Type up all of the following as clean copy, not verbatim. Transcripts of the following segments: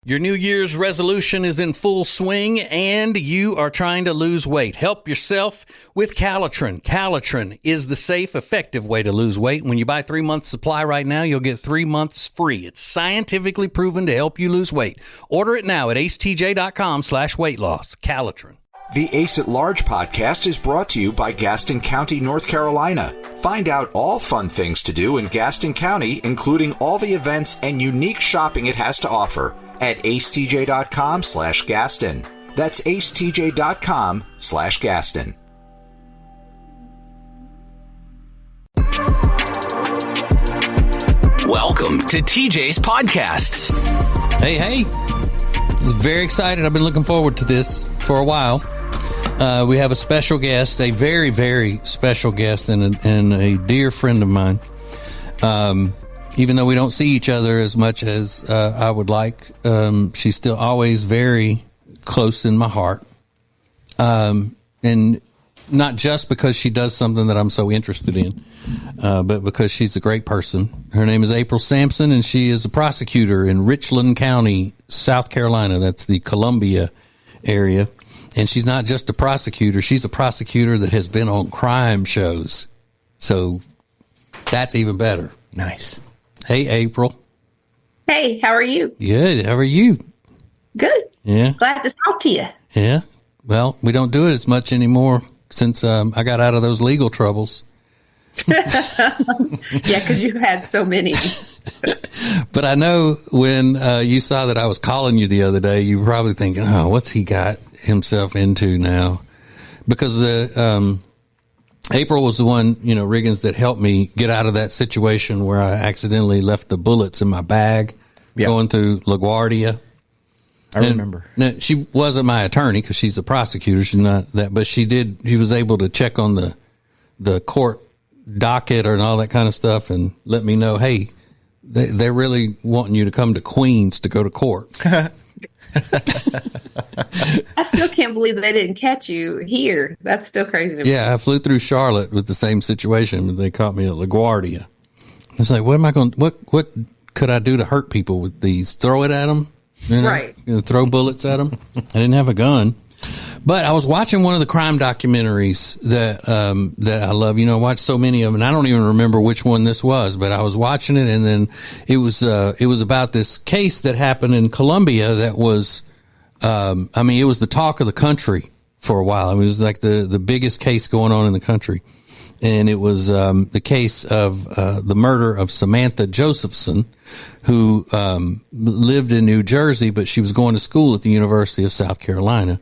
Your New Year's resolution is in full swing and you are trying to lose weight. Help yourself with Calitrin. Calitrin is the safe, effective way to lose weight. When you buy 3 months supply right now, you'll get 3 months free. It's scientifically proven to help you lose weight. Order it now at acetj.com/weight loss. Calitrin. The Ace at Large podcast is brought to you by Gaston County, North Carolina. Find out all fun things to do in Gaston County, including all the events and unique shopping it has to offer at acetj.com/Gaston. That's acetj.com/Gaston. Welcome to TJ's podcast. Hey. I was very excited. I've been looking forward to this for a while. We have a special guest, a very, very special guest, and a dear friend of mine. Even though we don't see each other as much as I would like, she's still always very close in my heart. And not just because she does something that I'm so interested in, but because she's a great person. Her name is April Sampson, and she is a prosecutor in Richland County, South Carolina. That's the Columbia area. And she's not just a prosecutor. She's a prosecutor that has been on crime shows. So that's even better. Nice. Hey, April. Hey, how are you? Good. How are you? Good. Yeah. Glad to talk to you. Yeah. Well, we don't do it as much anymore since I got out of those legal troubles. Yeah, because you had so many. But I know when you saw that I was calling you the other day, you were probably thinking, oh, what's he got himself into now? Because April was the one, Riggins, that helped me get out of that situation where I accidentally left the bullets in my bag going through LaGuardia. I remember. Now, she wasn't my attorney because she's a prosecutor. She's not that, but she was able to check on the court docket and all that kind of stuff and let me know, hey, they're really wanting you to come to Queens to go to court. I still can't believe they didn't catch you here. That's still crazy to me. Yeah, I flew through Charlotte with the same situation, but they caught me at LaGuardia. It's like, what could I do to hurt people with these? Throw it at them? Right. Throw bullets at them? I didn't have a gun. But I was watching one of the crime documentaries that I love. I watched so many of them, and I don't even remember which one this was, but I was watching it, and then it was about this case that happened in Columbia that was, it was the talk of the country for a while. It was like the biggest case going on in the country. And it was the case of the murder of Samantha Josephson, who lived in New Jersey, but she was going to school at the University of South Carolina.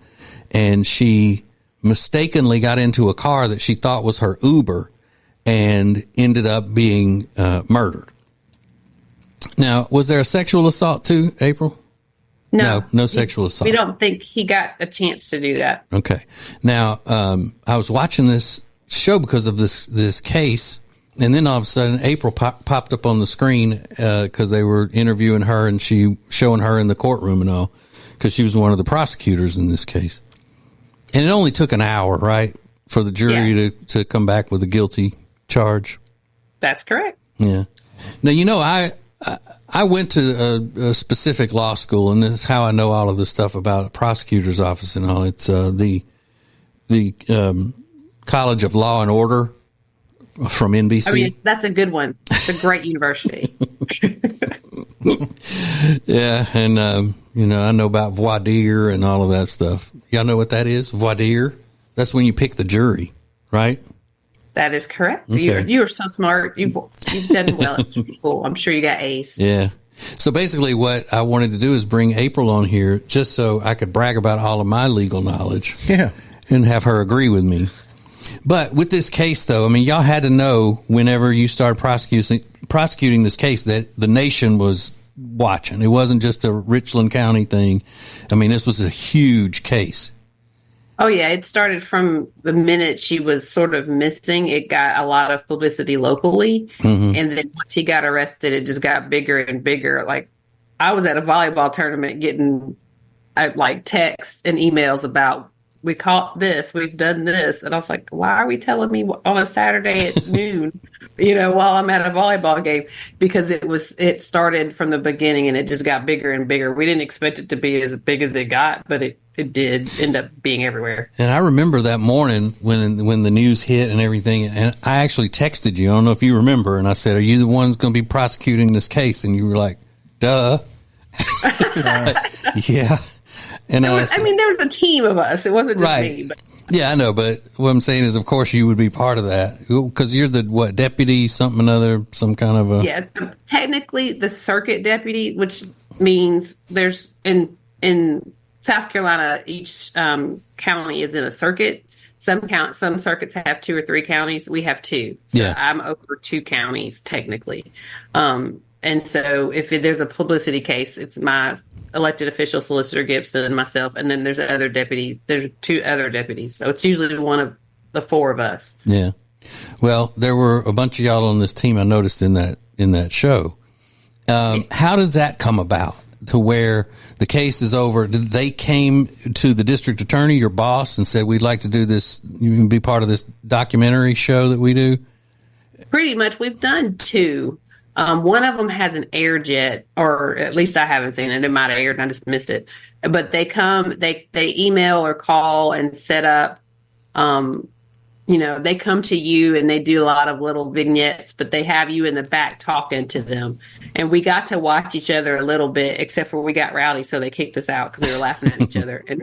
And she mistakenly got into a car that she thought was her Uber and ended up being murdered. Now, was there a sexual assault too, April? No sexual assault. We don't think he got a chance to do that. Okay. Now, I was watching this show because of this case, and then all of a sudden April popped up on the screen because they were interviewing her and showing her in the courtroom and all, because she was one of the prosecutors in this case. And it only took an hour, right, for the jury to come back with a guilty charge. That's correct. Yeah. Now, I went to a specific law school, and this is how I know all of this stuff about a prosecutor's office and all. It's the College of Law and Order from NBC. I mean, that's a good one. It's a great university. Yeah, and I know about voir dire and all of that stuff. Y'all know what that is? Voir dire? That's when you pick the jury, right? That is correct. Okay. You are so smart. You've done well at school. I'm sure you got A's. Yeah. So basically what I wanted to do is bring April on here just so I could brag about all of my legal knowledge. Yeah. And have her agree with me. But with this case, though, y'all had to know whenever you started prosecuting this case that the nation was watching. It wasn't just a Richland County thing. This was a huge case. Oh, yeah. It started from the minute she was sort of missing. It got a lot of publicity locally. Mm-hmm. And then once she got arrested, it just got bigger and bigger. Like, I was at a volleyball tournament getting texts and emails about we caught this, we've done this. And I was like, why are we telling me on a Saturday at noon, while I'm at a volleyball game? Because it started from the beginning and it just got bigger and bigger. We didn't expect it to be as big as it got, but it did end up being everywhere. And I remember that morning when the news hit and everything, and I actually texted you. I don't know if you remember, and I said, "Are you the one who's going to be prosecuting this case?" And you were like, "Duh." Yeah. And there was a team of us. It wasn't just right. me. But. Yeah, I know. But what I'm saying is, of course, you would be part of that because you're the deputy, some kind of a. Yeah, technically the circuit deputy, which means there's in South Carolina, each county is in a circuit. Some circuits have 2 or 3 counties. We have 2. So yeah. I'm over 2 counties technically. And so if there's a publicity case, it's my elected official, Solicitor Gibson, and myself, and then there's other deputies. There's 2 other deputies. So it's usually one of the 4 of us. Yeah. Well, there were a bunch of y'all on this team I noticed in that show. How does that come about to where the case is over? Did they came to the district attorney, your boss, and said, we'd like to do this, you can be part of this documentary show that we do? Pretty much. We've done 2. One of them has an Airjet, or at least I haven't seen it. It might have aired and I just missed it. But they come, they email or call and set up, they come to you and they do a lot of little vignettes, but they have you in the back talking to them. And we got to watch each other a little bit, except for we got rowdy, so they kicked us out because they were laughing at each other. And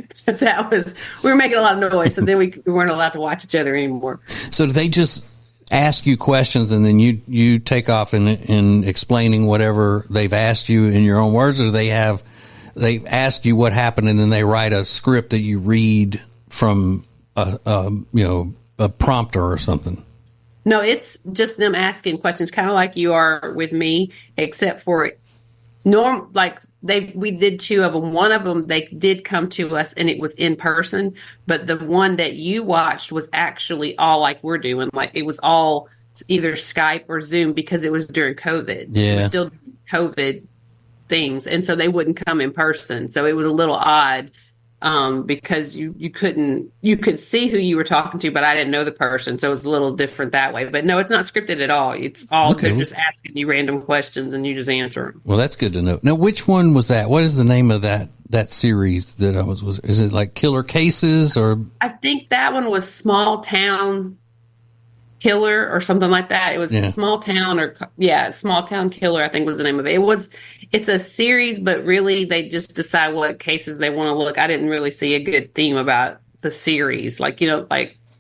we were making a lot of noise, so then we weren't allowed to watch each other anymore. So do they just ask you questions and then you take off in explaining whatever they've asked you in your own words, or they ask you what happened and then they write a script that you read from a prompter or something? No, it's just them asking questions, kind of like you are with me, except for we did 2 of them. One of them, they did come to us and it was in person, but the one that you watched was actually all like we're doing. Like it was all either Skype or Zoom because it was during COVID. Yeah. It was still COVID things. And so they wouldn't come in person. So it was a little odd. Because you could see who you were talking to, but I didn't know the person. So it's a little different that way, but no, it's not scripted at all. It's all, they're just asking you random questions and you just answer them. Well, that's good to know. Now, which one was that? What is the name of that series that is it like Killer Cases or? I think that one was Small Town Killer or something like that. It was Small Town Small Town Killer, I think was the name of it. It's a series, but really they just decide what cases they want to look. I didn't really see a good theme about the series, like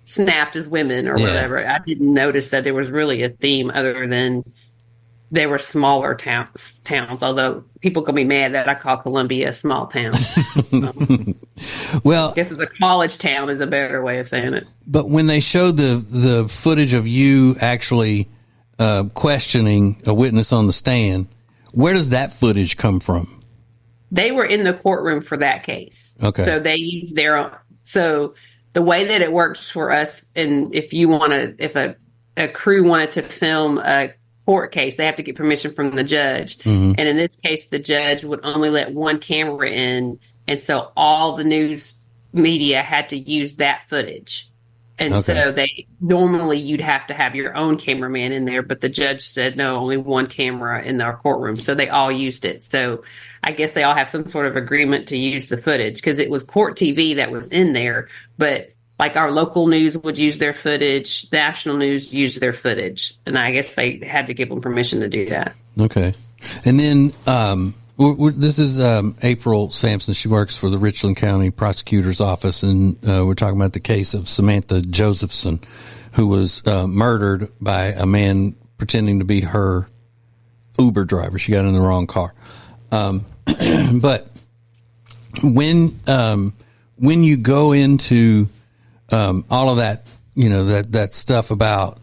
Snapped as Women or whatever. I didn't notice that there was really a theme other than they were smaller towns, although people can be mad that I call Columbia a small town. Well, I guess it's a college town is a better way of saying it. But when they showed the footage of you actually questioning a witness on the stand, where does that footage come from? They were in the courtroom for that case. Okay. So they used their own. So the way that it works for us, and if a crew wanted to film a court case, they have to get permission from the judge. Mm-hmm. And in this case, the judge would only let one camera in. And so all the news media had to use that footage. And so normally you'd have to have your own cameraman in there, but the judge said, no, only one camera in our courtroom. So they all used it. So I guess they all have some sort of agreement to use the footage because it was court TV that was in there. But like our local news would use their footage, national news used their footage. And I guess they had to give them permission to do that. Okay. And then this is April Sampson. She works for the Richland County Prosecutor's Office, and we're talking about the case of Samantha Josephson, who was murdered by a man pretending to be her Uber driver. She got in the wrong car. But when you go into all of that, that stuff about,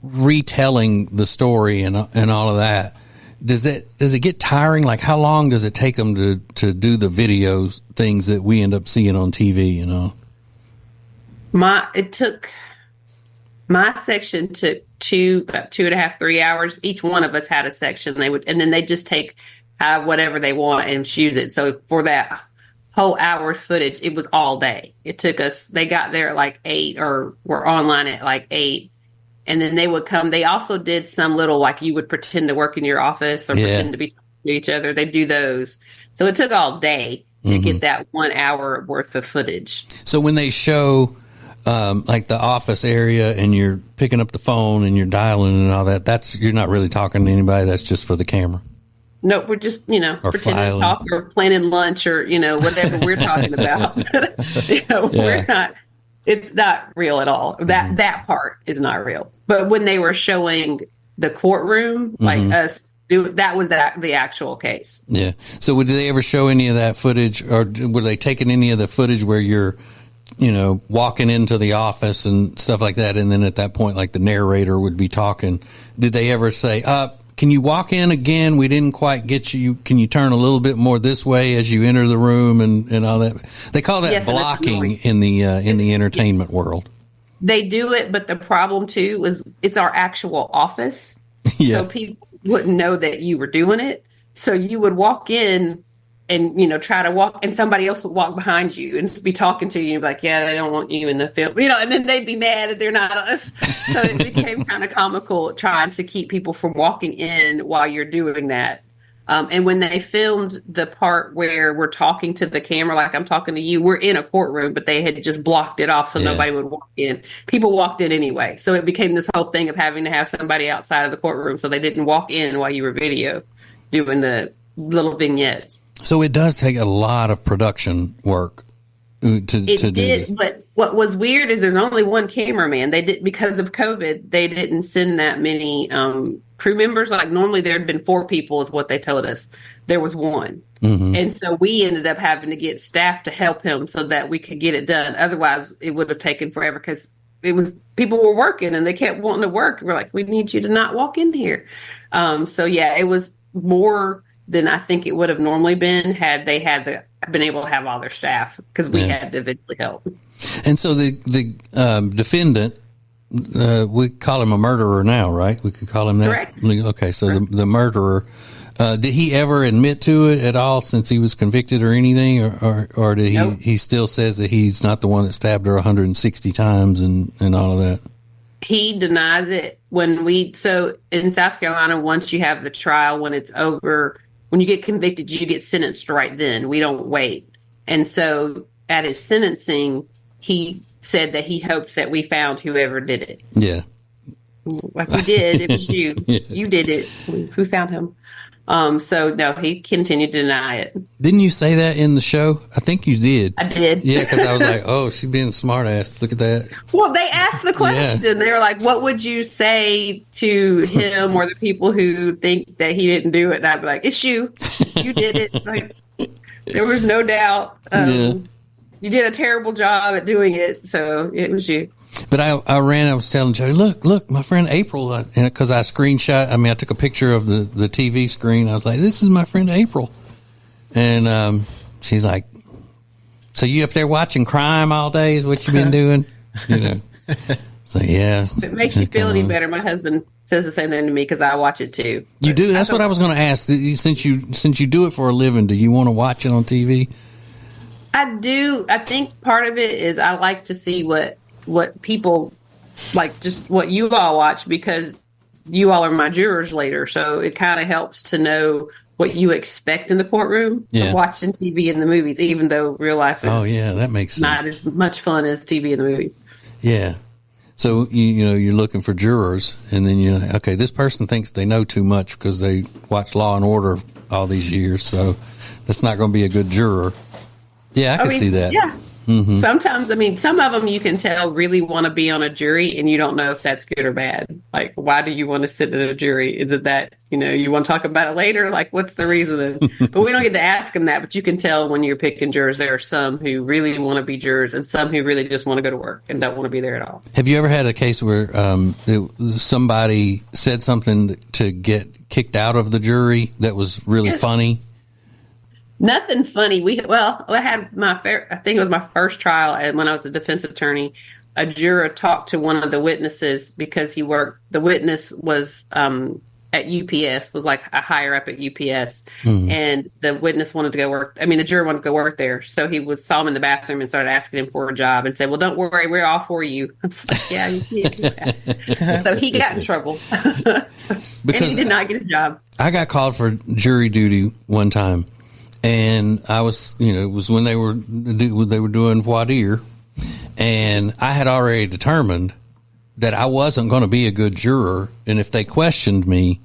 retelling the story and all of that, does it get tiring? Like, how long does it take them to do the videos, things that we end up seeing on TV, My section took about 2.5, 3 hours. Each one of us had a section and then they just take whatever they want and choose it. So for that whole hour footage. It was all day. It took us, they got there at like 8 or were online at like 8. And then they would come. They also did some little, like you would pretend to work in your office or pretend to be talking to each other. They do those. So it took all day to get that 1 hour worth of footage. So when they show like the office area and you're picking up the phone and you're dialing and all that, you're not really talking to anybody. That's just for the camera. Nope, we're just, pretending to talk or planning lunch or, whatever we're talking about. We're not, it's not real at all. That part is not real. But when they were showing the courtroom, like us, that was the actual case. Yeah. So did they ever show any of that footage, or were they taking any of the footage where you're, walking into the office and stuff like that, and then at that point, like the narrator would be talking? Did they ever say, can you walk in again? We didn't quite get you. Can you turn a little bit more this way as you enter the room and all that? They call that blocking in the entertainment world. They do it, but the problem too is it's our actual office. Yeah. So people wouldn't know that you were doing it. So you would walk in and, try to walk, and somebody else would walk behind you and be talking to you. And you'd be like, yeah, they don't want you in the film, and then they'd be mad that they're not us. So it became kind of comical trying to keep people from walking in while you're doing that. And when they filmed the part where we're talking to the camera, like I'm talking to you, we're in a courtroom, but they had just blocked it off so nobody would walk in. People walked in anyway. So it became this whole thing of having to have somebody outside of the courtroom so they didn't walk in while you were doing the little vignettes. So it does take a lot of production work to do this. But what was weird is there's only one cameraman. They did, because of COVID, they didn't send that many crew members. Like normally there'd been 4 people is what they told us. There was 1. And so we ended up having to get staff to help him so that we could get it done. Otherwise it would have taken forever because people were working and they kept wanting to work. We're like, we need you to not walk in here. So yeah, it was more than I think it would have normally been had they been able to have all their staff, because we had to eventually help. And so the defendant, we call him a murderer now, right? We could call him that. Correct. Okay, so the murderer, did he ever admit to it at all since he was convicted or anything, or did he still says that he's not the one that stabbed her 160 times and all of that? He denies it. So in South Carolina, once you have the trial, when it's over, when you get convicted, you get sentenced right then. We don't wait. And so at his sentencing, he said that he hoped that we found whoever did it. Yeah. Like we did. It was you. Yeah. You did it. Who found him? So no, he continued to deny it. Didn't you say that in the show? I think you did. I did. Yeah, because I was like, oh, she's being a smart ass. Look at that. Well, they asked the question. Yeah. They were like, what would you say to him or the people who think that he didn't do it? And I'd be like, it's you. You did it. Like, there was no doubt. You did a terrible job at doing it. So it was you. But I was telling Jody, look, my friend April, and because I took a picture of the TV screen. I was like, this is my friend April. And she's like, so you up there watching crime all day is what you've been doing? So, yeah. If it makes you feel any better, my husband says the same thing to me because I watch it too. You do? That's what I was going to ask. Since you do it for a living, do you want to watch it on TV? I do. I think part of it is I like to see what people like, just what you all watch, because you all are my jurors later. So it kind of helps to know what you expect in the courtroom of watching TV in the movies, even though real life is that makes sense. Not as much fun as TV in the movie. Yeah. So, you're looking for jurors, and then you're like, okay, this person thinks they know too much because they watch Law and Order all these years. So that's not going to be a good juror. Yeah, I can see that. Yeah. Mm-hmm. Sometimes, some of them you can tell really want to be on a jury and you don't know if that's good or bad. Like, why do you want to sit in a jury? Is it that, you want to talk about it later? Like, what's the reason? But we don't get to ask them that. But you can tell when you're picking jurors, there are some who really want to be jurors and some who really just want to go to work and don't want to be there at all. Have you ever had a case where somebody said something to get kicked out of the jury that was really funny? Nothing funny. I had I think it was my first trial, and when I was a defense attorney, a juror talked to one of the witnesses because the witness was at UPS, was like a higher up at UPS, and the witness wanted to go work. I mean, the juror wanted to go work there, so he saw him in the bathroom and started asking him for a job, and said, "Well, don't worry, we're all for you." I was like, "Yeah, you can't do that." So he got in trouble because and he did not get a job. I got called for jury duty one time, and I was, it was when they were doing voir dire, and I had already determined that I wasn't going to be a good juror, and if they questioned me,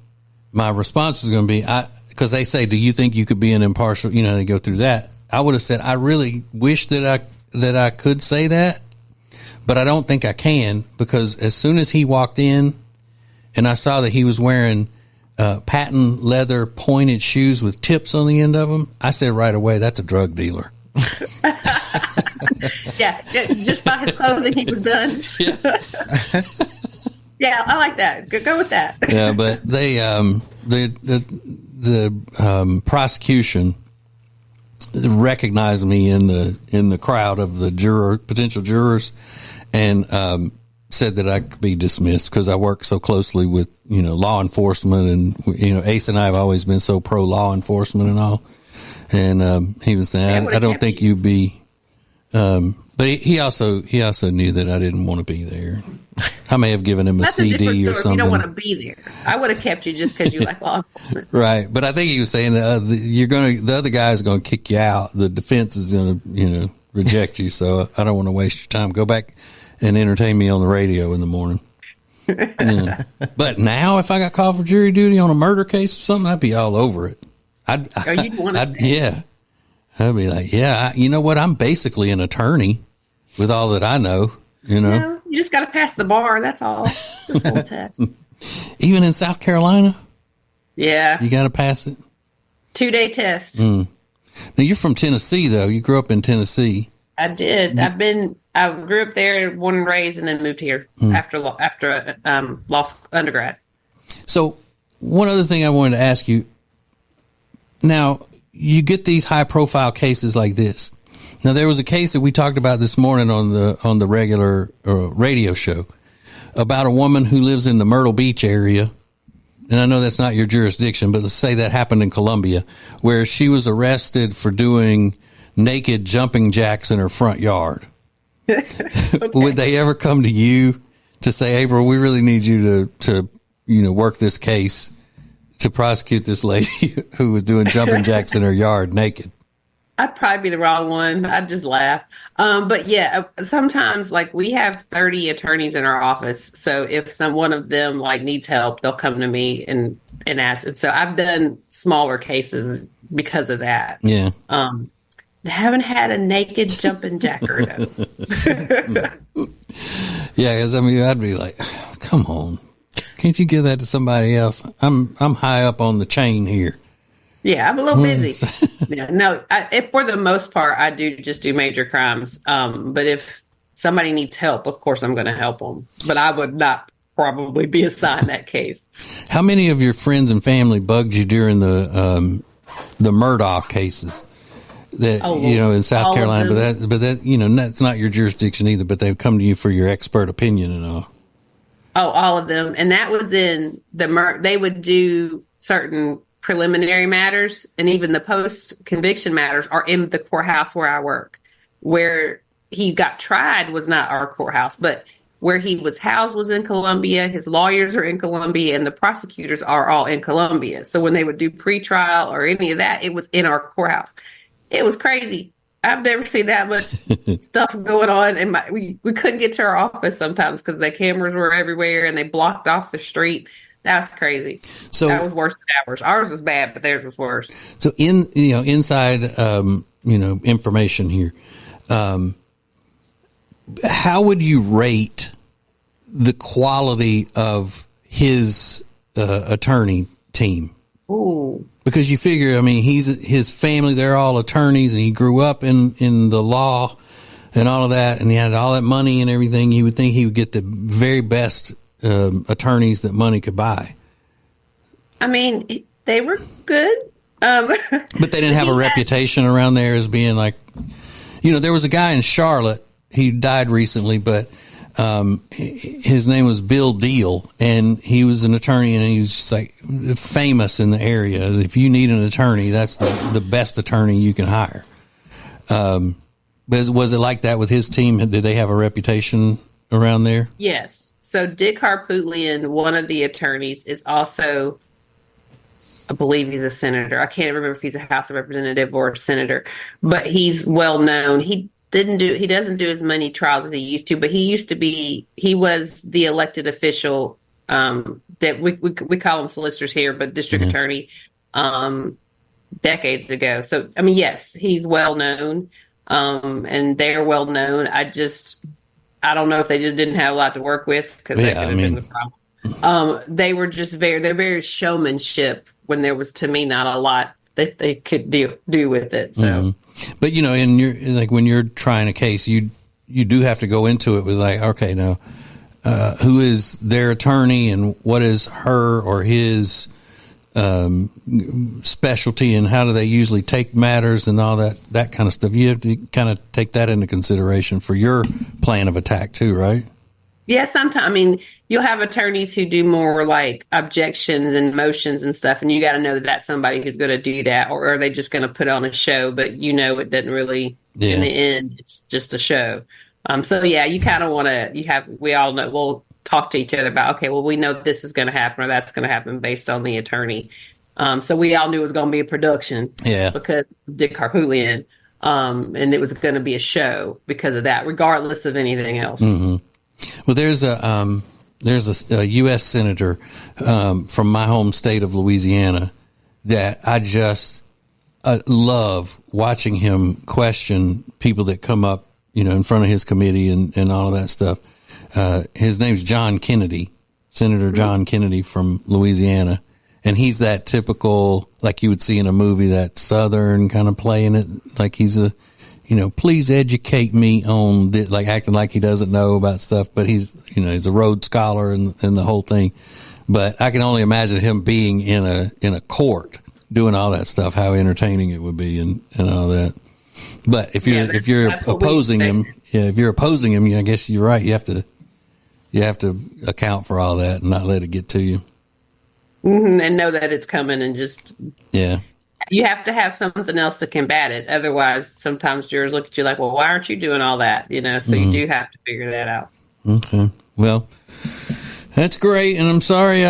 my response was going to be, because they say, "Do you think you could be an impartial?" They go through that. I would have said, "I really wish that I could say that, but I don't think I can," because as soon as he walked in, and I saw that he was wearing patent leather pointed shoes with tips on the end of them, I said right away, "That's a drug dealer." Yeah, just by his clothing, he was done. Yeah, yeah, I like that. Go with that. Yeah, but they the prosecution recognized me in the crowd of the potential jurors, and said that I could be dismissed because I work so closely with law enforcement, and Ace and I have always been so pro law enforcement and all. And he was saying, I don't think you'd be. But he also knew that I didn't want to be there. I may have given him a CD or something. You don't want to be there. I would have kept you just because you like law enforcement. Right. But I think he was saying the other guy is going to kick you out. The defense is going to, reject you. So I don't want to waste your time. Go back and entertain me on the radio in the morning. Yeah. But now if I got called for jury duty on a murder case or something, I'd be all over it. You'd want to yeah. I'd be like, yeah, you know what? I'm basically an attorney with all that I know, No, you just got to pass the bar. That's all. Just one test. Even in South Carolina? Yeah. You got to pass it? 2-day test. Now, you're from Tennessee, though. You grew up in Tennessee. I did. I grew up there, born and raised, and then moved here after law undergrad. So one other thing I wanted to ask you. Now, you get these high profile cases like this. Now, there was a case that we talked about this morning on the regular radio show about a woman who lives in the Myrtle Beach area. And I know that's not your jurisdiction, but let's say that happened in Columbia, where she was arrested for doing naked jumping jacks in her front yard. Okay. Would they ever come to you to say, April, we really need you to work this case to prosecute this lady who was doing jumping jacks in her yard naked? I'd probably be the wrong one. I'd just laugh. But yeah, sometimes we have 30 attorneys in our office. So if one of them needs help, they'll come to me and ask. And so I've done smaller cases because of that. Yeah. Haven't had a naked jumping jacker though. Yeah, because I'd be like, come on. Can't you give that to somebody else? I'm high up on the chain here. Yeah, I'm a little busy. Yeah, no, if for the most part, I do just do major crimes. But if somebody needs help, of course, I'm going to help them. But I would not probably be assigned that case. How many of your friends and family bugged you during the Murdaugh cases? That in South Carolina, but that that's not your jurisdiction either. But they've come to you for your expert opinion and all. Oh, all of them. And that was in they would do certain preliminary matters, and even the post-conviction matters are in the courthouse where I work. Where he got tried was not our courthouse, but where he was housed was in Columbia. His lawyers are in Columbia, and the prosecutors are all in Columbia. So when they would do pretrial or any of that, it was in our courthouse. It was crazy. I've never seen that much stuff going on. And we couldn't get to our office sometimes because the cameras were everywhere and they blocked off the street. That was crazy. So that was worse than ours. Ours was bad, but theirs was worse. So inside information here, how would you rate the quality of his attorney team? Ooh. Because you figure, his family, they're all attorneys, and he grew up in the law and all of that, and he had all that money and everything. You would think he would get the very best attorneys that money could buy. They were good. But they didn't have a reputation around there as being there was a guy in Charlotte. He died recently, but His name was Bill Deal, and he was an attorney, and he was just like famous in the area. If you need an attorney, that's the best attorney you can hire. But was it like that with his team? Did they have a reputation around there? Yes. So Dick Harpootlian, one of the attorneys, is also, I believe he's a senator. I can't remember if he's a House of Representative or a senator, but he's well known. He doesn't do as many trials as he used to, but he was the elected official that we call them solicitors here, but district attorney decades ago. So, I mean, yes, he's well known, and they're well known. I don't know if they just didn't have a lot to work with, because that could have been the problem. They were just they're very showmanship, when there was, to me, not a lot that they could do with it. So, but when you're trying a case, you do have to go into it with like, okay, now who is their attorney and what is her or his specialty, and how do they usually take matters and all that kind of stuff. You have to kind of take that into consideration for your plan of attack too, right? Yeah, sometimes. I mean, you'll have attorneys who do more like objections and motions and stuff, and you got to know that that's somebody who's going to do that, or are they just going to put on a show? But it doesn't really. In the end, it's just a show. So yeah, you kind of want to. We all know. We'll talk to each other about, okay, well, we know this is going to happen or that's going to happen based on the attorney. So we all knew it was going to be a production. Yeah. Because of Dick Harpootlian, and it was going to be a show because of that, regardless of anything else. Mm-hmm. Well, there's a U.S. senator from my home state of Louisiana that I just love watching him question people that come up, in front of his committee and all of that stuff. His name's John Kennedy, Senator John Kennedy from Louisiana. And he's that typical, like you would see in a movie, that Southern kind of playing it like he's please educate me on this, like acting like he doesn't know about stuff, but he's a Rhodes Scholar and the whole thing. But I can only imagine him being in a court doing all that stuff, how entertaining it would be and all that. But if you're opposing him, I guess you're right. You have to account for all that and not let it get to you. Mm-hmm, and know that it's coming, and just you have to have something else to combat it. Otherwise, sometimes jurors look at you like, well, why aren't you doing all that? So you do have to figure that out. Okay. Well, that's great. And I'm sorry,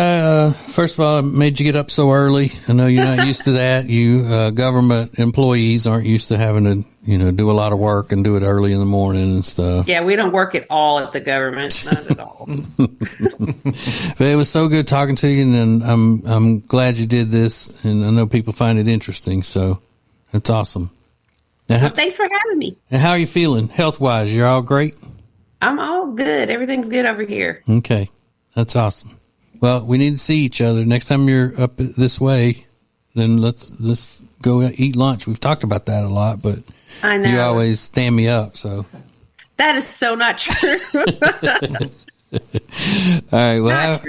first of all, I made you get up so early. I know you're not used to that. You government employees aren't used to having to, do a lot of work and do it early in the morning and stuff. Yeah, we don't work at all at the government. Not at all. But it was so good talking to you, and I'm glad you did this, and I know people find it interesting, so that's awesome. Thanks for having me. And how are you feeling health-wise? You're all great? I'm all good. Everything's good over here. Okay. That's awesome. Well, we need to see each other. Next time you're up this way, then let's go eat lunch. We've talked about that a lot, but I know. You always stand me up. So that is so not true. All right. Well,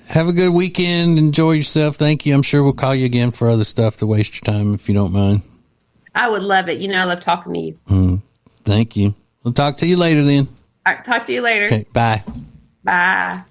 have a good weekend. Enjoy yourself. Thank you. I'm sure we'll call you again for other stuff to waste your time if you don't mind. I would love it. I love talking to you. Thank you. We'll talk to you later then. All right. Talk to you later. Okay. Bye. Bye.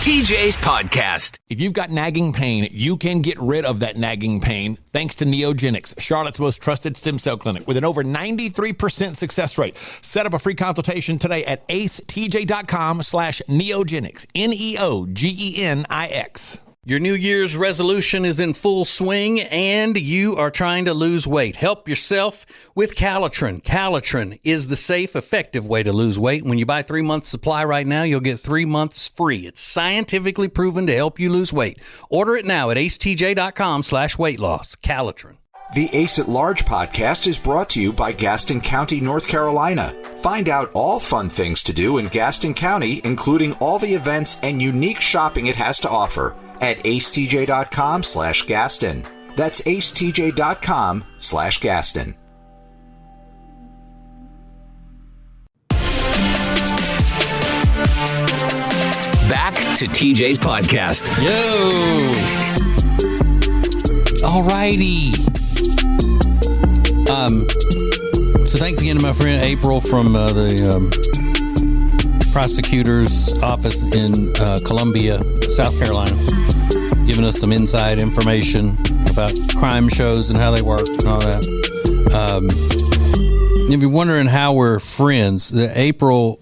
TJ's Podcast. If you've got nagging pain, you can get rid of that nagging pain thanks to Neogenics, Charlotte's most trusted stem cell clinic with an over 93% success rate. Set up a free consultation today at acetj.com/Neogenics, Neogenix. Your New Year's resolution is in full swing and you are trying to lose weight. Help yourself with Calitrin. Calitrin is the safe, effective way to lose weight. When you buy 3 months supply right now, you'll get 3 months free. It's scientifically proven to help you lose weight. Order it now at acetj.com/weight loss. Calitrin. The Ace at Large podcast is brought to you by Gaston County, North Carolina. Find out all fun things to do in Gaston County, including all the events and unique shopping it has to offer at acetj.com/Gaston. That's acetj.com/Gaston. Back to TJ's Podcast. Yo. All righty. So thanks again to my friend April from the prosecutor's office in Columbia, South Carolina, giving us some inside information about crime shows and how they work and all that. If you're wondering how we're friends, April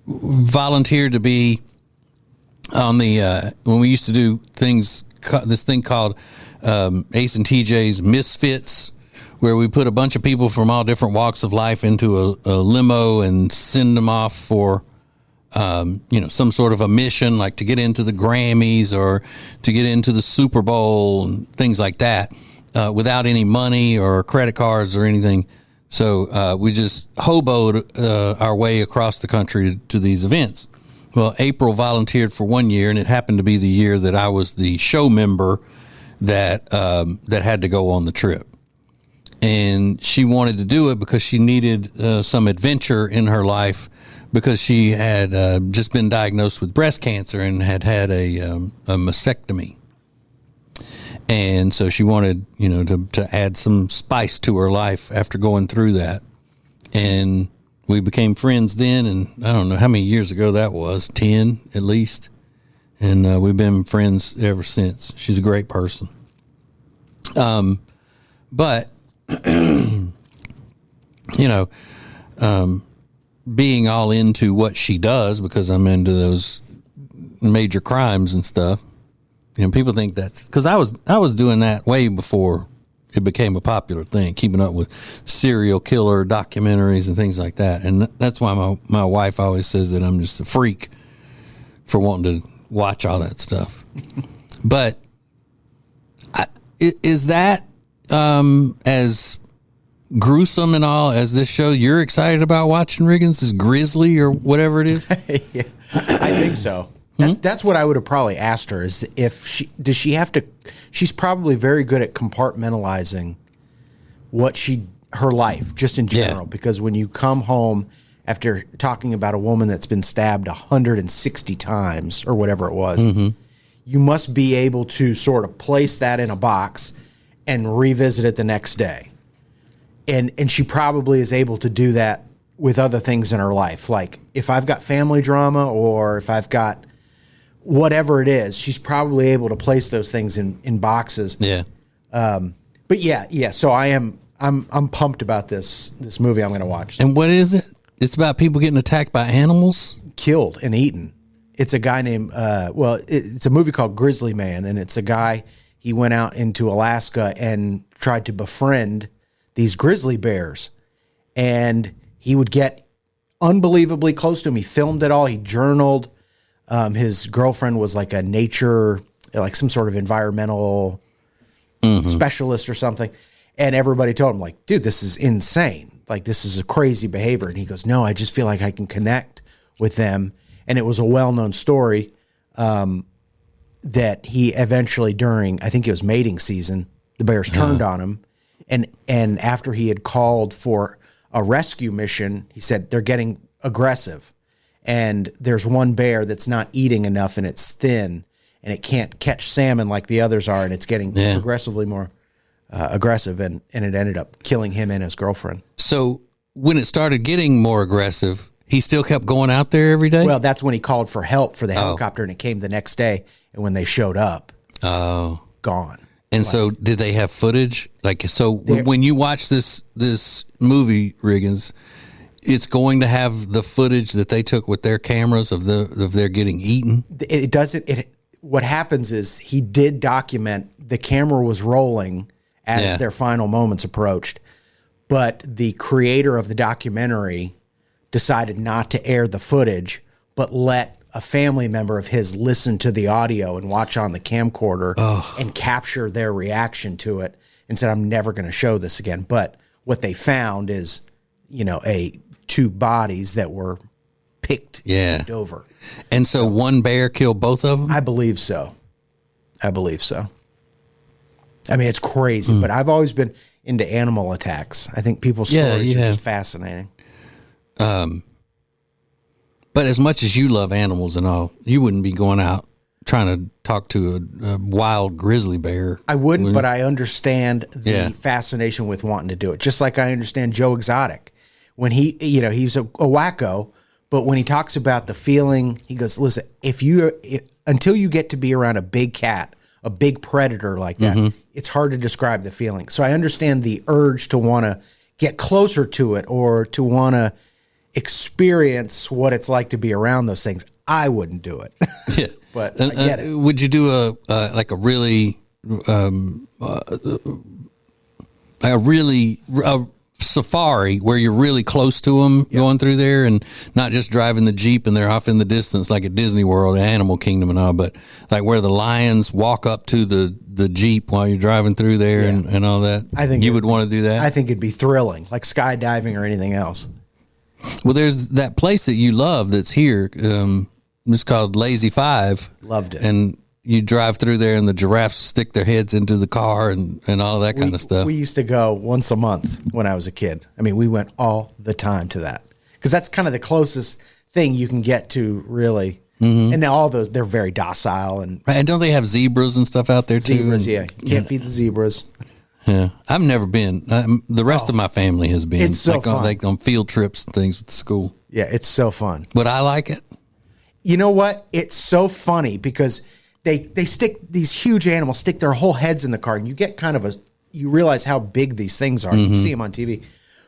volunteered to be on the when we used to do things, this thing called Ace and TJ's Misfits, where we put a bunch of people from all different walks of life into a limo and send them off for some sort of a mission, like to get into the Grammys or to get into the Super Bowl and things like that, without any money or credit cards or anything. So we just hoboed our way across the country to these events. Well, April volunteered for 1 year, and it happened to be the year that I was the show member that had to go on the trip. And she wanted to do it because she needed some adventure in her life, because she had just been diagnosed with breast cancer and had a mastectomy. And so she wanted, to add some spice to her life after going through that. And we became friends then, and I don't know how many years ago that was, 10 at least. And we've been friends ever since. She's a great person. But, being all into what she does, because I'm into those major crimes and stuff, people think that's because I was doing that way before it became a popular thing, keeping up with serial killer documentaries and things like that. And that's why my wife always says that I'm just a freak for wanting to watch all that stuff. But is that as gruesome and all as this show you're excited about watching, Riggins, is Grizzly or whatever it is? Yeah, I think so. That's what I would have probably asked her, is if she have to, she's probably very good at compartmentalizing her life just in general, because when you come home after talking about a woman that's been stabbed 160 times or whatever it was, you must be able to sort of place that in a box and revisit it the next day. And she probably is able to do that with other things in her life. Like if I've got family drama or if I've got whatever it is, she's probably able to place those things in boxes. Yeah. But yeah. So I'm pumped about this movie I'm going to watch. And what is it? It's about people getting attacked by animals? Killed and eaten. It's a guy named, it's a movie called Grizzly Man, and it's a guy, he went out into Alaska and tried to befriend these grizzly bears, and he would get unbelievably close to him. He filmed it all. He journaled. His girlfriend was like a nature, like some sort of environmental specialist or something. And everybody told him, like, dude, this is insane. Like, this is a crazy behavior. And he goes, no, I just feel like I can connect with them. And it was a well-known story that he eventually, during, I think it was mating season, the bears turned on him. And after he had called for a rescue mission, he said, they're getting aggressive. And there's one bear that's not eating enough, and it's thin, and it can't catch salmon like the others are, and it's getting progressively more aggressive, and it ended up killing him and his girlfriend. So when it started getting more aggressive, he still kept going out there every day? Well, that's when he called for help for the helicopter, and it came the next day, and when they showed up, gone. And so did they have footage? When you watch this movie, Riggins, it's going to have the footage that they took with their cameras of their getting eaten? It doesn't. What happens is he did document, the camera was rolling as their final moments approached, but the creator of the documentary decided not to air the footage, but let a family member of his listen to the audio and watch on the camcorder and capture their reaction to it, and said, I'm never going to show this again. But what they found is, two bodies that were picked over. And so one bear killed both of them? I believe so. I mean, it's crazy, but I've always been into animal attacks. I think people's stories are just fascinating. But as much as you love animals and all, you wouldn't be going out trying to talk to a wild grizzly bear. I wouldn't, but I understand the fascination with wanting to do it. Just like I understand Joe Exotic. When he's a wacko, But when he talks about the feeling, he goes, listen, until you get to be around a big cat, a big predator like that, it's hard to describe the feeling. So I understand the urge to want to get closer to it or to want to experience what it's like to be around those things. I wouldn't do it. Yeah. But I get it. Would you do a safari where you're really close to them going through there and not just driving the Jeep and they're off in the distance like at Disney World, Animal Kingdom and all, but like where the lions walk up to the Jeep while you're driving through there and all that? I think you would want to do that? I think it'd be thrilling, like skydiving or anything else. Well, there's that place that you love that's here. It's called Lazy Five. Loved it. And you drive through there and the giraffes stick their heads into the car and all that kind of stuff. We used to go once a month when I was a kid. I mean, we went all the time to that because that's kind of the closest thing you can get to, really. And now all those, they're very docile. And don't they have zebras and stuff out there too? Zebras, yeah. You can't feed the zebras. Yeah. I've never been. The rest of my family has been. It's so fun. Like on field trips and things with the school. Yeah, it's so fun. But I like it. You know what? It's so funny because they stick these huge animals, stick their whole heads in the car, and you get you realize how big these things are. You can see them on TV,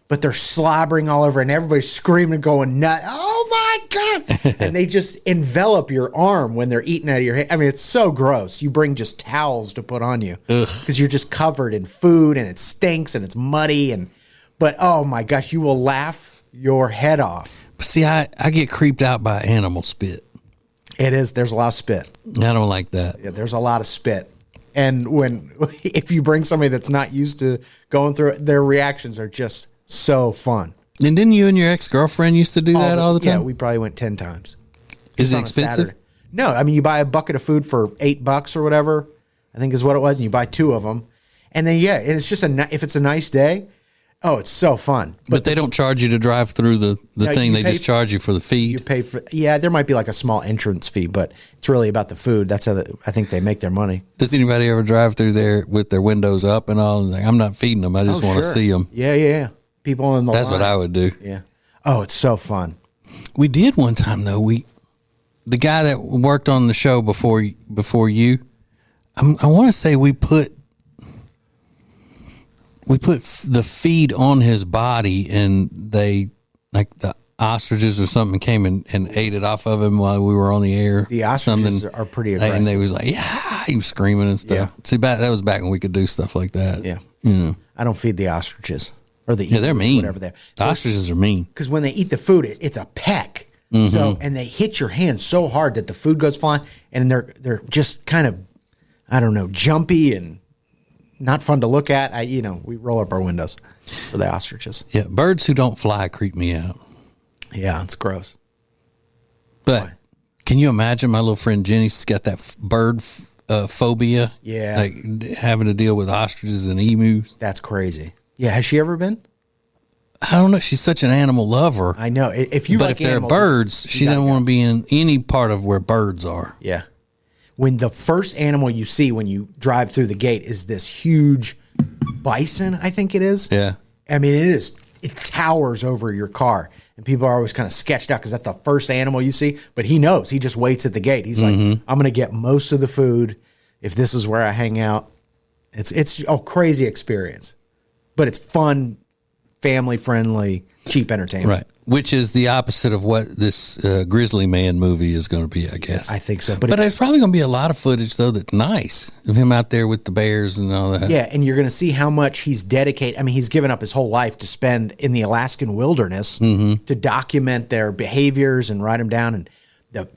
but they're slobbering all over, and everybody's screaming and going nuts. Oh my God! And they just envelop your arm when they're eating out of your hand. I mean, it's so gross. You bring just towels to put on you because you're just covered in food, and it stinks, and it's muddy, but oh my gosh, you will laugh your head off. See, I get creeped out by animal spit. It is. There's a lot of spit. I don't like that. Yeah, there's a lot of spit. And if you bring somebody that's not used to going through it, their reactions are just so fun. And didn't you and your ex-girlfriend used to do that all the time? Yeah, we probably went 10 times. Is it expensive? No, I mean, you buy a bucket of food for $8 or whatever, I think is what it was, and you buy 2 of them. And then, and it's just if it's a nice day, oh, it's so fun. But they don't charge you to drive through the thing. They just charge you for the feed. You pay for, there might be like a small entrance fee, but it's really about the food. That's how I think they make their money. Does anybody ever drive through there with their windows up and all? And like, I'm not feeding them. I just want to see them. Yeah. People in the That's line. what I would do. Yeah. Oh, it's so fun. We did one time though. The guy that worked on the show before you, I want to say we put the feed on his body and they, like the ostriches or something, came and ate it off of him while we were on the air. The ostriches are pretty aggressive. And they was like, he was screaming and stuff. Yeah. See, that was back when we could do stuff like that. Yeah. I don't feed the ostriches or the eagles, they're mean. Whatever they're. Ostriches are mean. Because when they eat the food, it's a peck. So, and they hit your hand so hard that the food goes flying, and they're just kind of, I don't know, jumpy and not fun to look at. We roll up our windows for the ostriches. Yeah, birds who don't fly creep me out. Yeah, it's gross. But can you imagine my little friend Jenny's got that bird phobia? Yeah. Like having to deal with ostriches and emus. That's crazy. Yeah, has she ever been? I don't know. She's such an animal lover. I know. But if they're animals, birds, she doesn't want to be in any part of where birds are. Yeah. When the first animal you see when you drive through the gate is this huge bison, I think it is. Yeah. I mean, it towers over your car. And people are always kind of sketched out because that's the first animal you see. But he knows. He just waits at the gate. He's like, I'm going to get most of the food if this is where I hang out. It's a crazy experience. But it's fun, family-friendly, cheap entertainment. Right. Which is the opposite of what this Grizzly Man movie is going to be, I guess. I think so. But there's probably going to be a lot of footage, though, that's nice of him out there with the bears and all that. Yeah, and you're going to see how much he's dedicated. I mean, he's given up his whole life to spend in the Alaskan wilderness to document their behaviors and write them down. And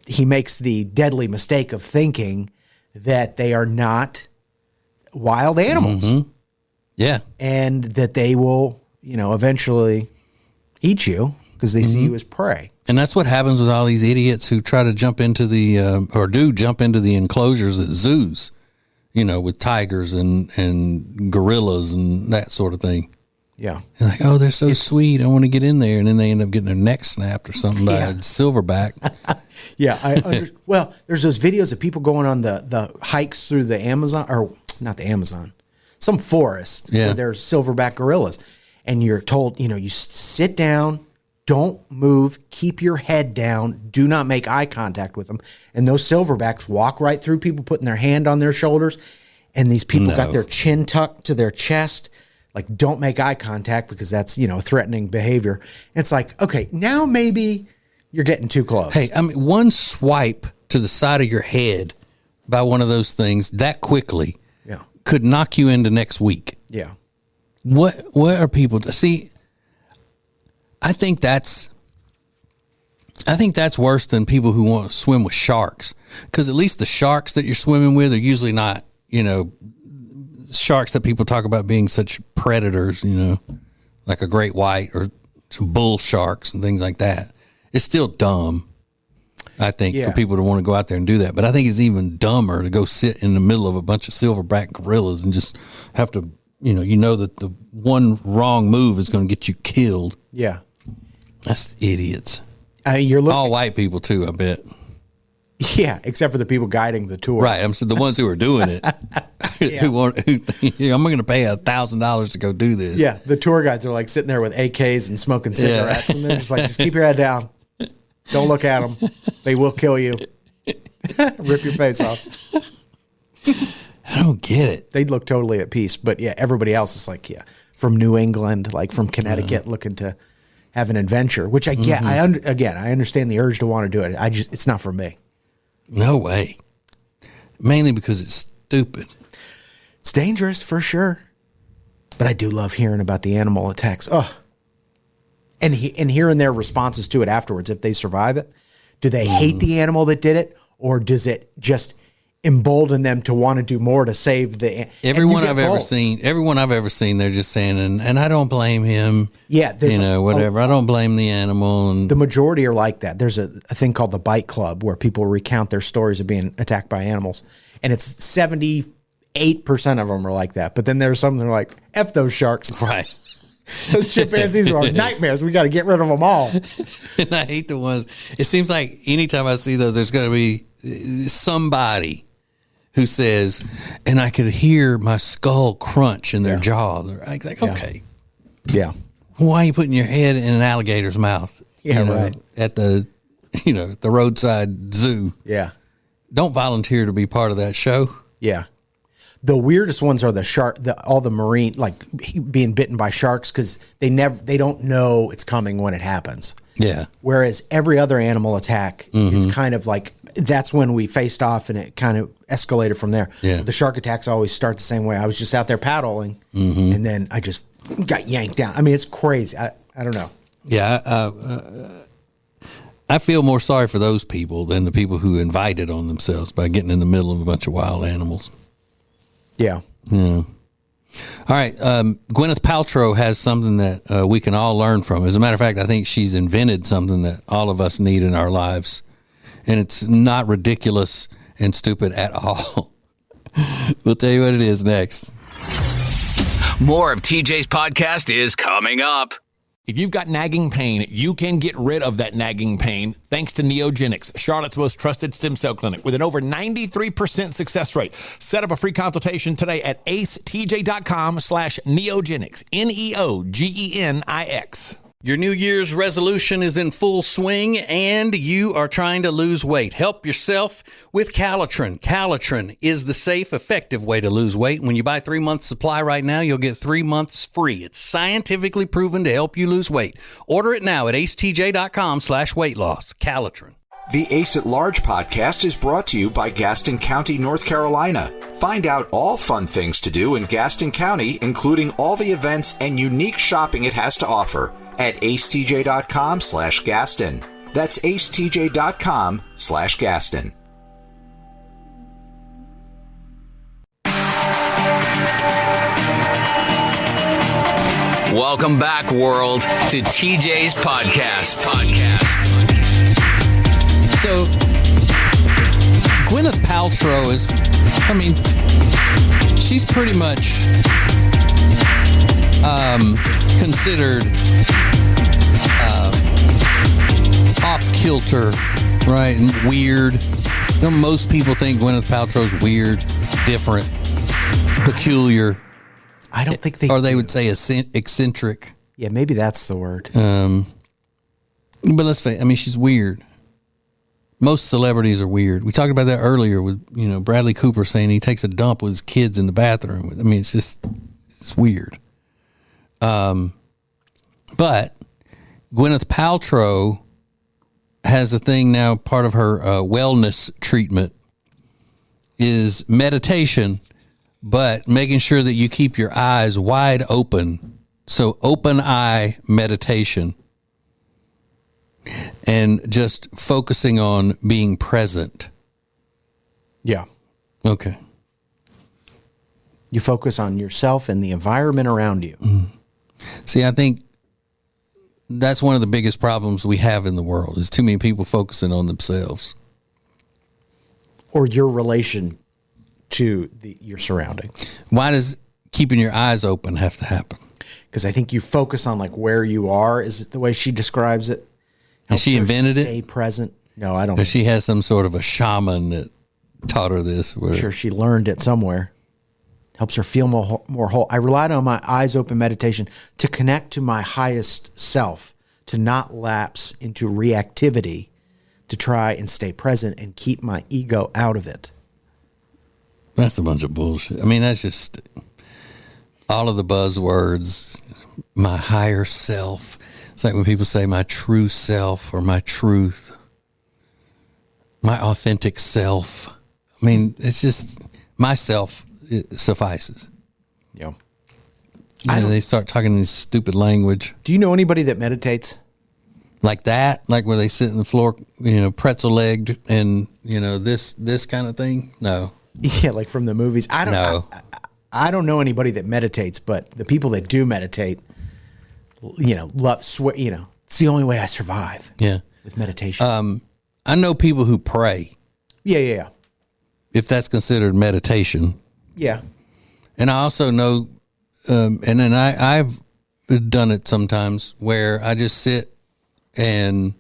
he makes the deadly mistake of thinking that they are not wild animals. Yeah. And that they will, eventually eat you because they see you as prey. And that's what happens with all these idiots who try to jump into jump into the enclosures at zoos, with tigers and gorillas and that sort of thing. Yeah. They're like, oh, they're so sweet. I want to get in there. And then they end up getting their neck snapped or something by a silverback. Yeah. Well, there's those videos of people going on the hikes through the Amazon, or not the Amazon, some forest where there's silverback gorillas. And you're told, you sit down, don't move, keep your head down, do not make eye contact with them. And those silverbacks walk right through people putting their hand on their shoulders. And these people got their chin tucked to their chest. Like, don't make eye contact because that's, threatening behavior. And it's like, okay, now maybe you're getting too close. Hey, I mean, one swipe to the side of your head by one of those things that quickly could knock you into next week. Yeah. What are people see? I think that's worse than people who want to swim with sharks, because at least the sharks that you're swimming with are usually not, sharks that people talk about being such predators, like a great white or some bull sharks and things like that. It's still dumb, I think, for people to want to go out there and do that. But I think it's even dumber to go sit in the middle of a bunch of silverback gorillas and just have to, that the one wrong move is going to get you killed. Yeah. That's idiots. You're looking all white people too, I bet. Yeah, except for the people guiding the tour. Right. I'm saying the ones who are doing it, I'm going to pay $1,000 to go do this. Yeah, the tour guides are like sitting there with AKs and smoking cigarettes, and they're just like, just keep your head down. Don't look at them. They will kill you. Rip your face off. I don't get it. They'd look totally at peace, but yeah, everybody else is like, from New England, like from Connecticut, looking to have an adventure, which I get. I understand the urge to want to do it. It's not for me. No way. Mainly because it's stupid. It's dangerous for sure, but I do love hearing about the animal attacks. Oh, and hearing their responses to it afterwards. If they survive it, do they hate the animal that did it, or does it just embolden them to want to do more to save the everyone I've ever seen, they're just saying, and I don't blame him. Yeah, whatever. I don't blame the animal. And the majority are like that. There's a thing called the Bite Club where people recount their stories of being attacked by animals, and it's 78% of them are like that. But then there's some that are like, F those sharks. Right. Those chimpanzees are nightmares. We got to get rid of them all. And I hate the ones. It seems like anytime I see those, there's going to be somebody who says, and I could hear my skull crunch in their jaw. I was like, okay. Yeah. Why are you putting your head in an alligator's mouth? Yeah, right. At the, the roadside zoo. Yeah. Don't volunteer to be part of that show. Yeah. The weirdest ones are all the marine, like being bitten by sharks, because they don't know it's coming when it happens. Yeah. Whereas every other animal attack, it's kind of like, that's when we faced off and it kind of escalated from there. Yeah. The shark attacks always start the same way. I was just out there paddling and then I just got yanked down. I mean, it's crazy. I don't know. Yeah. I feel more sorry for those people than the people who invite it on themselves by getting in the middle of a bunch of wild animals. Yeah. Yeah. All right. Gwyneth Paltrow has something that we can all learn from. As a matter of fact, I think she's invented something that all of us need in our lives. And it's not ridiculous and stupid at all. We'll tell you what it is next. More of TJ's podcast is coming up. If you've got nagging pain, you can get rid of that nagging pain thanks to Neogenics, Charlotte's most trusted stem cell clinic with an over 93% success rate. Set up a free consultation today at acetj.com/neogenics, Neogenix. Your New Year's resolution is in full swing and you are trying to lose weight. Help yourself with Calitrin. Calitrin is the safe, effective way to lose weight. When you buy 3 months supply right now, you'll get 3 months free. It's scientifically proven to help you lose weight. Order it now at acetj.com/weight loss. Calitrin. The Ace at Large podcast is brought to you by Gaston County, North Carolina. Find out all fun things to do in Gaston County, including all the events and unique shopping it has to offer at acetj.com/Gaston. That's acetj.com/Gaston. Welcome back, world, to TJ's podcast. So, Gwyneth Paltrow is, she's pretty much considered off-kilter, right, and weird. Most people think Gwyneth Paltrow's weird, different, peculiar. I don't think they would say eccentric. Yeah, maybe that's the word. But let's face it, I mean, she's weird. Most celebrities are weird. We talked about that earlier with, Bradley Cooper saying he takes a dump with his kids in the bathroom. I mean, it's weird. But Gwyneth Paltrow has a thing now, part of her wellness treatment is meditation, but making sure that you keep your eyes wide open. So open eye meditation and just focusing on being present. Yeah. Okay. You focus on yourself and the environment around you. See, I think that's one of the biggest problems we have in the world is too many people focusing on themselves. Or your relation to your surrounding. Why does keeping your eyes open have to happen? Because I think you focus on like where you are. Is it the way she describes it? Has she invented it? Stay present. No, I don't. Or she has some sort of a shaman that taught her this. I'm sure she learned it somewhere. Helps her feel more whole. I relied on my eyes open meditation to connect to my highest self, to not lapse into reactivity, to try and stay present and keep my ego out of it. That's a bunch of bullshit. I mean, that's just all of the buzzwords, my higher self. It's like when people say my true self or my truth, my authentic self. I mean, it's just myself. It suffices. Yeah. They start talking this stupid language. Do you know anybody that meditates? Like that? Like where they sit on the floor, pretzel legged and, this kind of thing? No. Yeah, like from the movies. I don't know. I don't know anybody that meditates, but the people that do meditate, love swear, it's the only way I survive. Yeah. With meditation. I know people who pray. Yeah. If that's considered meditation. Yeah. And I also know, and then I've done it sometimes where I just sit and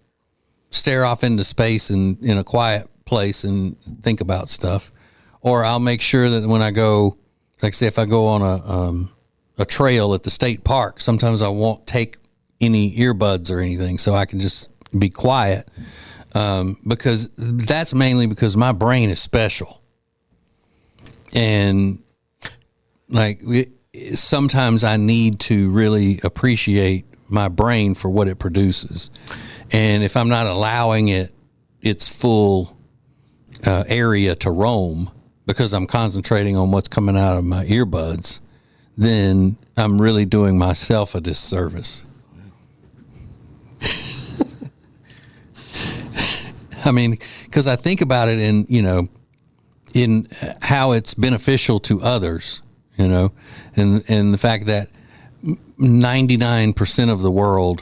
stare off into space and in a quiet place and think about stuff. Or I'll make sure that when I go, like say if I go on a trail at the state park, sometimes I won't take any earbuds or anything so I can just be quiet. Because that's mainly because my brain is special. And like sometimes I need to really appreciate my brain for what it produces. And if I'm not allowing it its full area to roam because I'm concentrating on what's coming out of my earbuds, then I'm really doing myself a disservice. I mean, because I think about it in how it's beneficial to others, and the fact that 99% of the world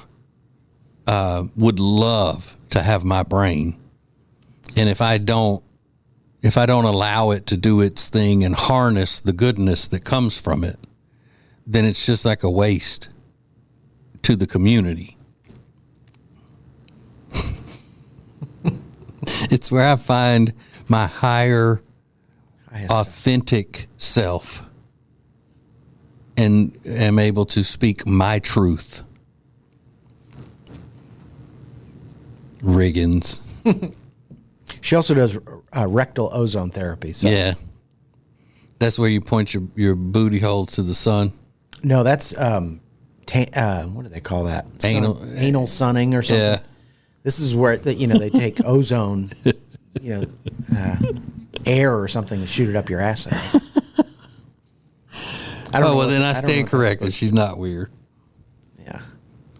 would love to have my brain. And if I don't allow it to do its thing and harness the goodness that comes from it, then it's just like a waste to the community. It's where I find my higher, authentic self and am able to speak my truth. Riggins. She also does rectal ozone therapy. So. Yeah. That's where you point your booty hole to the sun. No, that's what do they call that? Anal sunning or something. Yeah. This is where they take ozone, air or something and shoot it up your ass. Then I stand corrected. She's not weird. Yeah.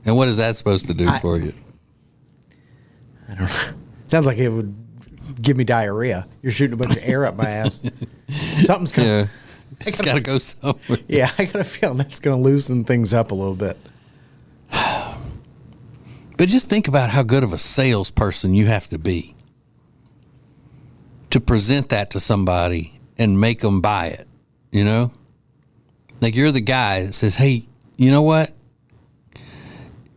And what is that supposed to do for you? I don't know. Sounds like it would give me diarrhea. You're shooting a bunch of air up my ass. Something's coming. Yeah. It's got to go somewhere. Yeah, I got a feeling that's going to loosen things up a little bit. But just think about how good of a salesperson you have to be to present that to somebody and make them buy it, Like you're the guy that says, hey, you know what?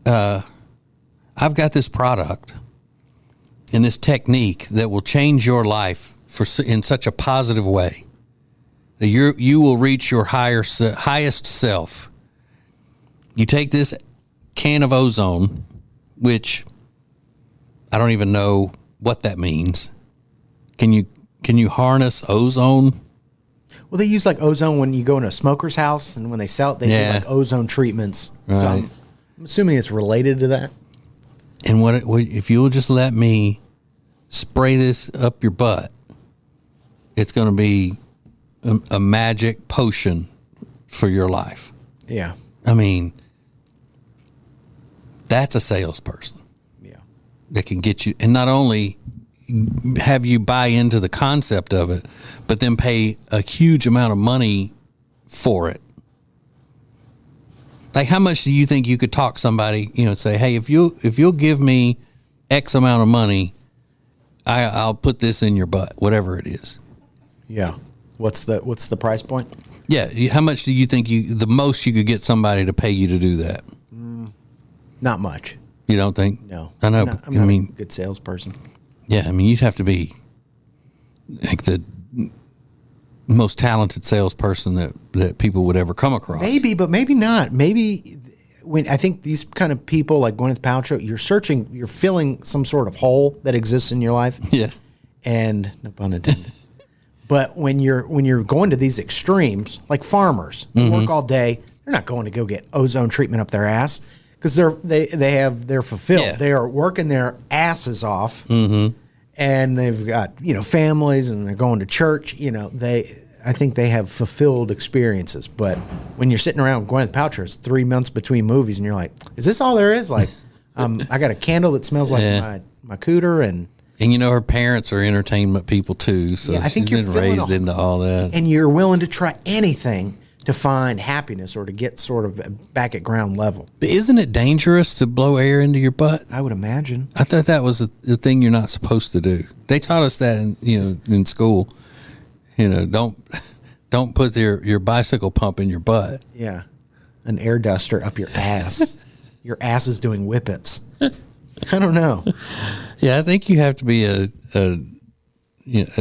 I've got this product and this technique that will change your life in such a positive way that you will reach your highest self. You take this can of ozone, which I don't even know what that means. Can you harness ozone? Well, they use like ozone when you go in a smoker's house, and when they sell it, they do like ozone treatments. Right. So I'm assuming it's related to that. And what if you'll just let me spray this up your butt, it's going to be a magic potion for your life. Yeah. I mean, that's a salesperson. Yeah. That can get you, and not only have you buy into the concept of it, but then pay a huge amount of money for it. Like, how much do you think you could talk somebody, say, hey, if you'll give me X amount of money, I'll put this in your butt, whatever it is. Yeah. What's the price point? Yeah. How much do you think the most you could get somebody to pay you to do that? Not much. You don't think? No. I know. I'm not a good salesperson. Yeah. I mean, you'd have to be like the most talented salesperson that people would ever come across. Maybe, but maybe not. Maybe when I think these kind of people like Gwyneth Paltrow, you're filling some sort of hole that exists in your life. Yeah. And no pun intended. But when you're going to these extremes, like farmers who work all day, they're not going to go get ozone treatment up their ass because they're fulfilled. Yeah. They are working their asses off. And they've got, families, and they're going to church. I think they have fulfilled experiences. But when you're sitting around with Gwyneth Paltrow, it's 3 months between movies, and you're like, is this all there is? Like, I got a candle that smells like my cooter, and her parents are entertainment people too, so I think she's been raised into all that. And you're willing to try anything to find happiness or to get sort of back at ground level. But isn't it dangerous to blow air into your butt? I would imagine. I thought that was the thing you're not supposed to do. They taught us that in school. Don't put your bicycle pump in your butt. Yeah, an air duster up your ass. Your ass is doing whippets. I don't know. Yeah, I think you have to be at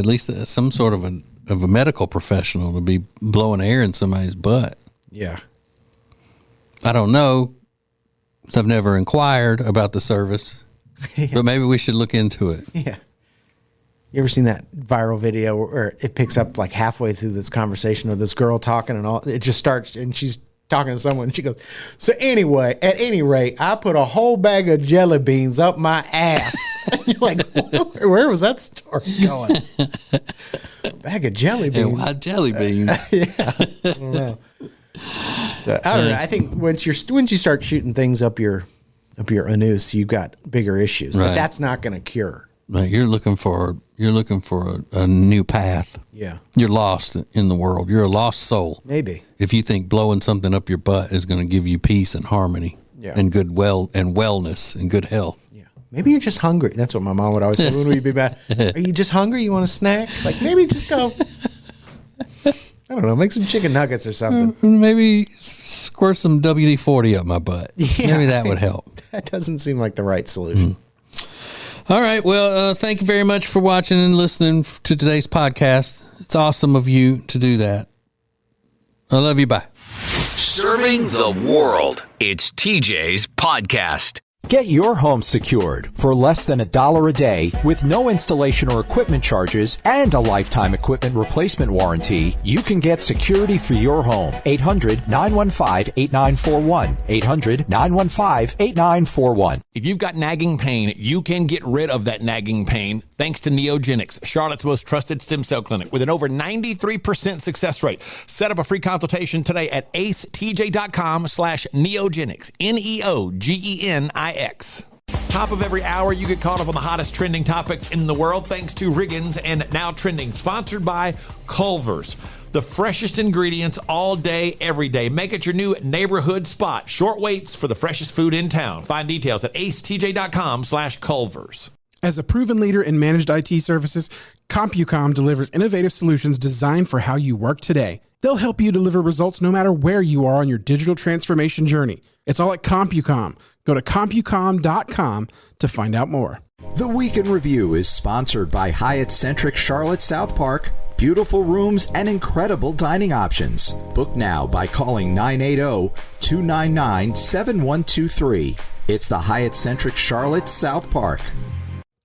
least some sort of a medical professional to be blowing air in somebody's butt. Yeah. I don't know. I've never inquired about the service, but maybe we should look into it. Yeah. You ever seen that viral video where it picks up like halfway through this conversation of this girl talking and all? It just starts and she's talking to someone and she goes, so anyway, at any rate, I put a whole bag of jelly beans up my ass. And you're like, where was that story going? Bag of jelly beans. Yeah, why jelly beans? Yeah. I don't know. So, I don't know. I think once you start shooting things up your anus, you've got bigger issues. Right. But that's not going to cure. Right, you're looking for a new path. Yeah. You're lost in the world. You're a lost soul. Maybe. If you think blowing something up your butt is going to give you peace and harmony, and good wellness and good health. Yeah. Maybe you're just hungry. That's what my mom would always say. When would you be back? Are you just hungry? You want a snack? Like, maybe just go. I don't know. Make some chicken nuggets or something. Maybe squirt some WD-40 up my butt. Yeah. Maybe that would help. That doesn't seem like the right solution. All right. Well, thank you very much for watching and listening to today's podcast. It's awesome of you to do that. I love you. Bye. Serving the world. It's TJ's podcast. Get your home secured for less than $1 a day with no installation or equipment charges and a lifetime equipment replacement warranty. You can get security for your home. 800-915-8941. 800-915-8941. If you've got nagging pain, you can get rid of that nagging pain thanks to Neogenics, Charlotte's most trusted stem cell clinic with an over 93% success rate. Set up a free consultation today at acetj.com/neogenics. NEOGENIX. Top of every hour, you get caught up on the hottest trending topics in the world thanks to Riggins and Now Trending, sponsored by Culver's. The freshest ingredients all day, every day. Make it your new neighborhood spot. Short waits for the freshest food in town. Find details at acetj.com/Culver's. As a proven leader in managed IT services, CompuCom delivers innovative solutions designed for how you work today. They'll help you deliver results no matter where you are on your digital transformation journey. It's all at CompuCom. Go to CompuCom.com to find out more. The Week in Review is sponsored by Hyatt-centric Charlotte South Park. Beautiful rooms and incredible dining options. Book now by calling 980-299-7123. It's the Hyatt-centric Charlotte South Park.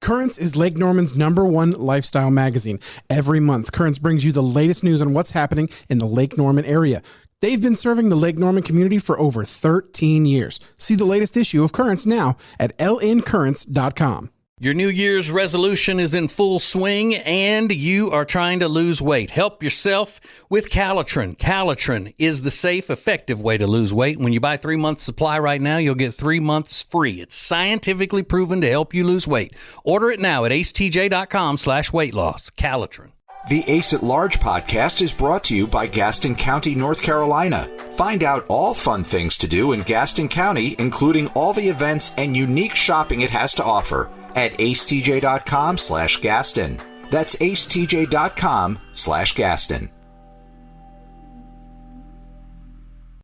Currents is Lake Norman's #1 lifestyle magazine. Every month, Currents brings you the latest news on what's happening in the Lake Norman area. They've been serving the Lake Norman community for over 13 years. See the latest issue of Currents now at lncurrents.com. Your New Year's resolution is in full swing and you are trying to lose weight. Help yourself with Calitrin. Calitrin is the safe, effective way to lose weight. When you buy 3 months supply right now, you'll get 3 months free. It's scientifically proven to help you lose weight. Order it now at acetj.com/weight loss. Calitrin. The Ace at Large podcast is brought to you by Gaston County, North Carolina. Find out all fun things to do in Gaston County, including all the events and unique shopping it has to offer at acetj.com/Gaston. That's acetj.com/Gaston.